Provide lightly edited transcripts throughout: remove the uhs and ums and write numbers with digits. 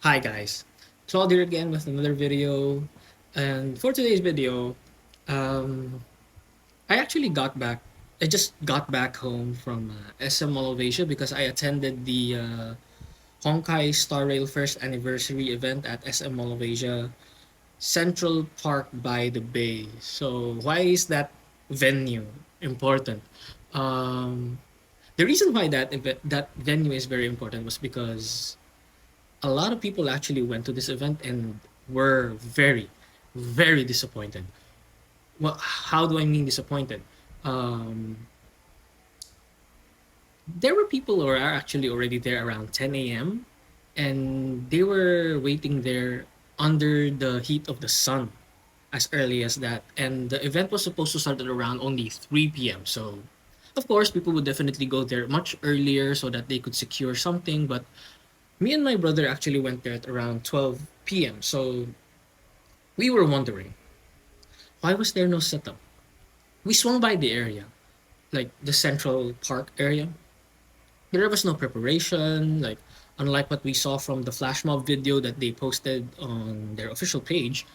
Hi guys, Claude here again with another video. And for today's video, um, I actually got back. I just got back home from SM Mall of Asia because I attended the Honkai Star Rail first anniversary event at SM Mall of Asia, Central Park by the Bay. So why is that venue important? Um, the reason why that venue is very important was because a lot of people actually went to this event and were very, very disappointed. Well, how do I mean disappointed? Um, there were people who are actually already there around 10 a.m. and they were waiting there under the heat of the sun as early as that. And the event was supposed to start at around only 3 p.m. So, of course, people would definitely go there much earlier so that they could secure something. But me and my brother actually went there at around 12 p.m. So we were wondering, why was there no setup? We swung by the area, like the Central Park area. There was no preparation, like unlike what we saw from the flash mob video that they posted on their official page.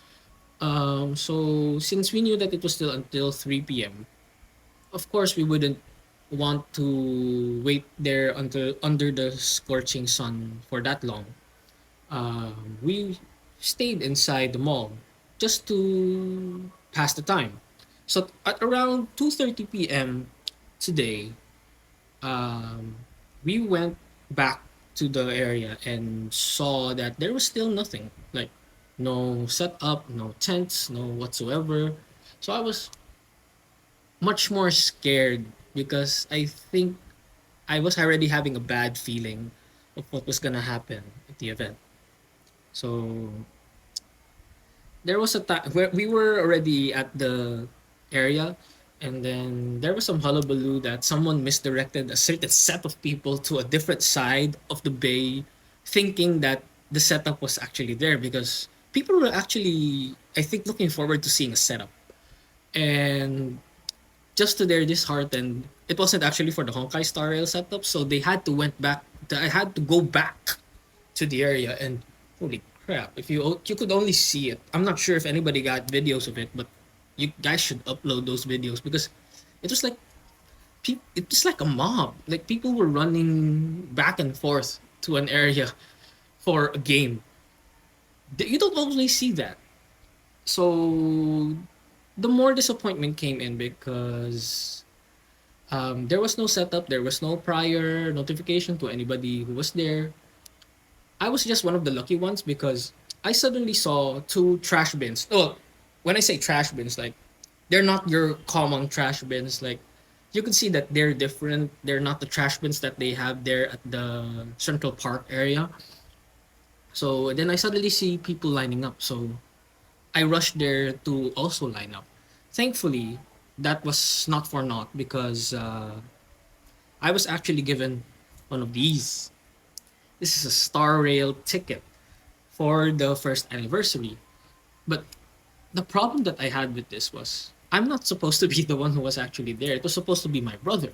So since we knew that it was still until 3 p.m., of course we wouldn't want to wait there until under the scorching sun for that long. We stayed inside the mall just to pass the time. So at around 2:30 p.m. today, um, we went back to the area and saw that there was still nothing, like no setup, no tents, no whatsoever. So I was much more scared because I think I was already having a bad feeling of what was gonna happen at the event. So there was a time where we were already at the area, and then there was some hullabaloo that someone misdirected a certain set of people to a different side of the bay, thinking that the setup was actually there because people were actually, I think, looking forward to seeing a setup. And just to their disheartened, it wasn't actually for the Honkai Star Rail setup, so they had to went back. I had to go back to the area, and holy crap, if you could only see it. I'm not sure if anybody got videos of it, but you guys should upload those videos because it was like it was like a mob. Like people were running back and forth to an area for a game. You don't always see that. So the more disappointment came in because there was no setup, there was no prior notification to anybody who was there. I was just one of the lucky ones because I suddenly saw two trash bins. Oh, when I say trash bins, like they're not your common trash bins. Like you can see that they're different. They're not the trash bins that they have there at the Central Park area. So then I suddenly see people lining up. So I rushed there to also line up. Thankfully, that was not for naught because I was actually given one of these. This is a Star Rail ticket for the first anniversary. But the problem that I had with this was I'm not supposed to be the one who was actually there. It was supposed to be my brother.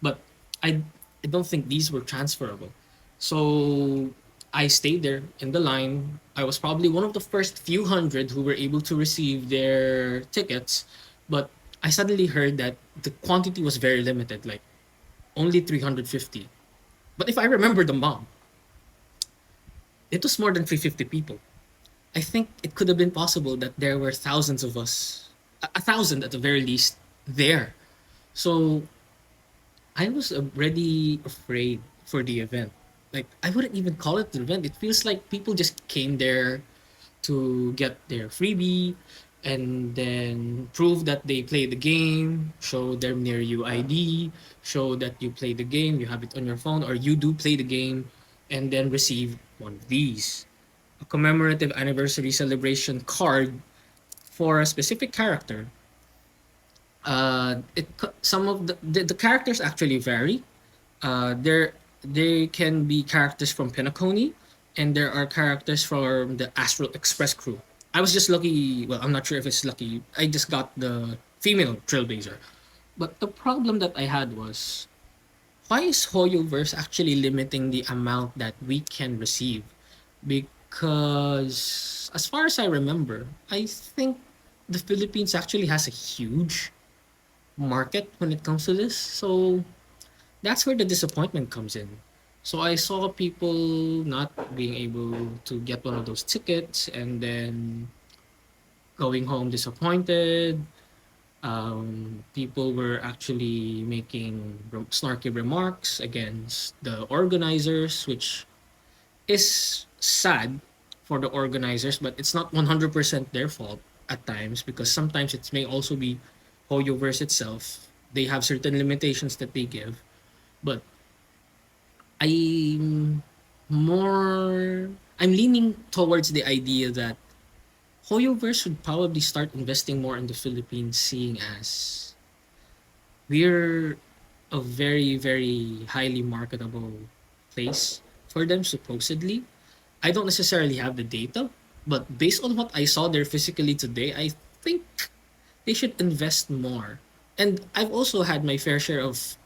But I, I don't think these were transferable. So I stayed there in the line. I was probably one of the first few hundred who were able to receive their tickets. But I suddenly heard that the quantity was very limited, like only 350. But if I remember the mom, it was more than 350 people. I think it could have been possible that there were thousands of us, a thousand at the very least, there. So I was already afraid for the event. Like, I wouldn't even call it an event. It feels like people just came there to get their freebie and then prove that they play the game, show their near you ID, show that you play the game, you have it on your phone, or you do play the game, and then receive one of these, a commemorative anniversary celebration card for a specific character. Some of the characters actually vary. They can be characters from Pinacone, and there are characters from the Astral Express crew. I was just lucky. Well, I'm not sure if it's lucky. I just got the female Trailblazer. But the problem that I had was, why is Hoyoverse actually limiting the amount that we can receive? because as far as I remember, I think the Philippines actually has a huge market when it comes to this. So that's where the disappointment comes in. So I saw people not being able to get one of those tickets and then going home disappointed. People were actually making snarky remarks against the organizers, which is sad for the organizers, but it's not 100% their fault at times because sometimes it may also be Hoyoverse itself. They have certain limitations that they give, but I'm more I'm leaning towards the idea that Hoyoverse should probably start investing more in the Philippines, seeing as we're a very, very highly marketable place for them, supposedly. I don't necessarily have the data, but based on what I saw there physically today, I think they should invest more. And I've also had my fair share of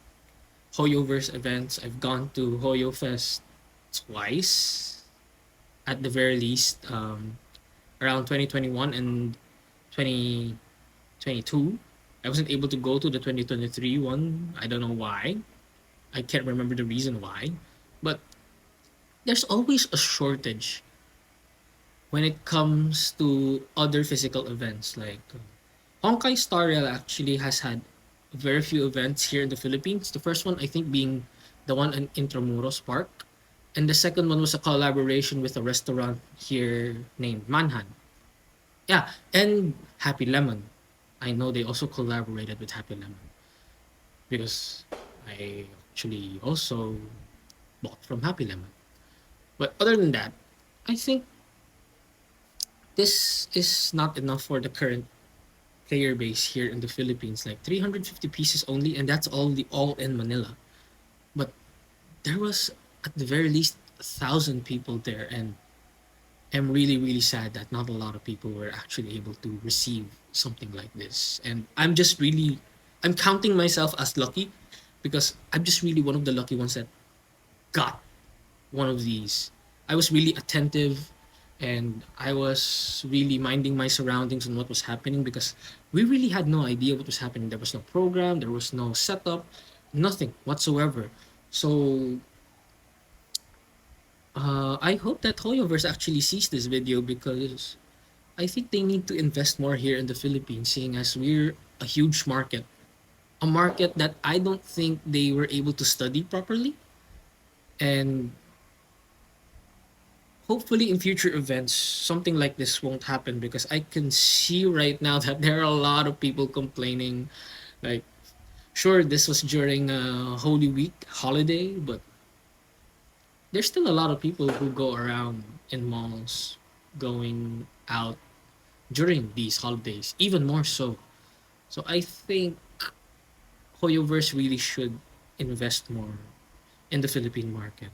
Hoyoverse events. I've gone to Hoyo Fest twice, at the very least, around 2021 and 2022. I wasn't able to go to the 2023 one. I don't know why. I can't remember the reason why. But there's always a shortage when it comes to other physical events. Like Honkai Star Rail actually has had very few events here in the Philippines. The first one, I think, being the one in Intramuros Park. And the second one was a collaboration with a restaurant here named Manhan. Yeah, and Happy Lemon. I know they also collaborated with Happy Lemon because I actually also bought from Happy Lemon. But other than that, I think this is not enough for the current player base here in the Philippines. Like 350 pieces only, and that's all in Manila. But there was at the very least 1,000 people there, and I'm really really sad that not a lot of people were actually able to receive something like this. And I'm counting myself as lucky because I'm just really one of the lucky ones that got one of these. I was really attentive and I was really minding my surroundings and what was happening because we really had no idea what was happening. There was no program, there was no setup, nothing whatsoever. So I hope that Hoyoverse actually sees this video because I think they need to invest more here in the Philippines, seeing as we're a huge market. A market that I don't think they were able to study properly. And hopefully in future events something like this won't happen because I can see right now that there are a lot of people complaining. Like, sure, this was during a Holy Week holiday, but there's still a lot of people who go around in malls going out during these holidays, even more so. So I think Hoyoverse really should invest more in the Philippine market.